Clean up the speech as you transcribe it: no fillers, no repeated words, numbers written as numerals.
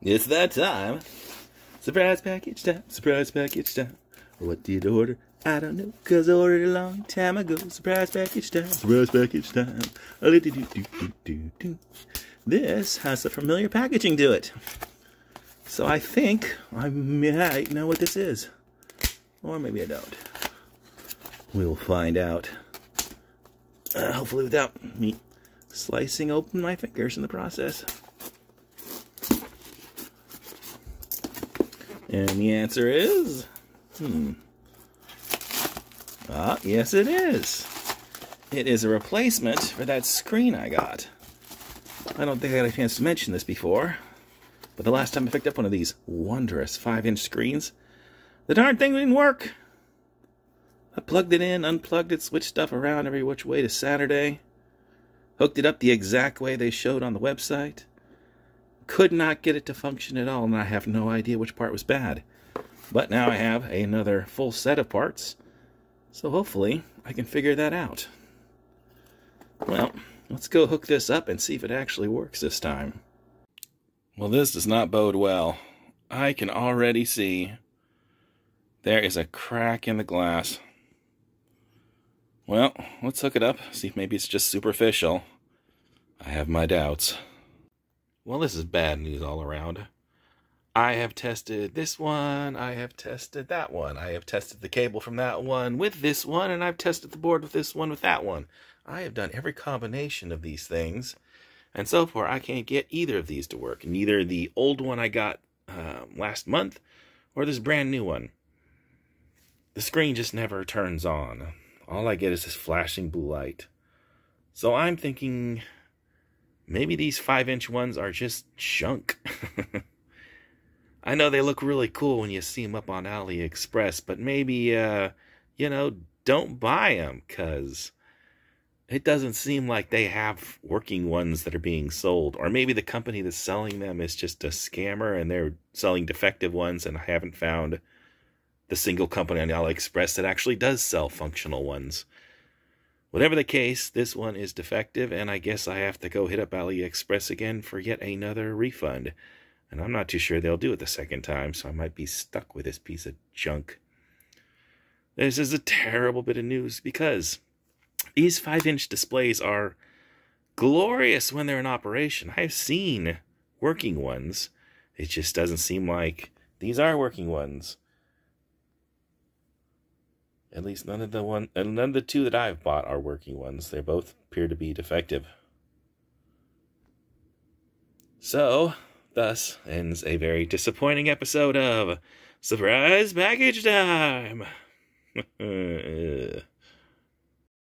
It's that time. Surprise package time. Surprise package time. What did you order? I don't know, 'cause I ordered a long time ago. Surprise package time. Surprise package time. This has a familiar packaging to it. So I think I might know what this is. Or maybe I don't. We'll find out. Hopefully without me slicing open my fingers in the process. And the answer is... yes it is. It is a replacement for that screen I got. I don't think I got a chance to mention this before, but the last time I picked up one of these wondrous 5-inch screens, the darn thing didn't work. I plugged it in, unplugged it, switched stuff around every which way to Saturday, hooked it up the exact way they showed on the website, could not get it to function at all, and I have no idea which part was bad. But now I have another full set of parts, so hopefully I can figure that out. Well, let's go hook this up and see if it actually works this time. Well, this does not bode well. I can already see there is a crack in the glass. Well, let's hook it up, see if maybe it's just superficial. I have my doubts. Well, this is bad news all around. I have tested this one, I have tested that one, I have tested the cable from that one with this one, and I've tested the board with this one with that one. I have done every combination of these things, and so far I can't get either of these to work. Neither the old one I got last month, or this brand new one. The screen just never turns on. All I get is this flashing blue light. So I'm thinking maybe these 5-inch ones are just junk. I know they look really cool when you see them up on AliExpress, but maybe, you know, don't buy them, because it doesn't seem like they have working ones that are being sold. Or maybe the company that's selling them is just a scammer and they're selling defective ones, and I haven't found the single company on AliExpress that actually does sell functional ones. Whatever the case, this one is defective, and I guess I have to go hit up AliExpress again for yet another refund. And I'm not too sure they'll do it the second time, so I might be stuck with this piece of junk. This is a terrible bit of news, because these 5-inch displays are glorious when they're in operation. I've seen working ones. It just doesn't seem like these are working ones. At least none of the two that I've bought are working ones. They both appear to be defective. So, thus ends a very disappointing episode of Surprise Package Time.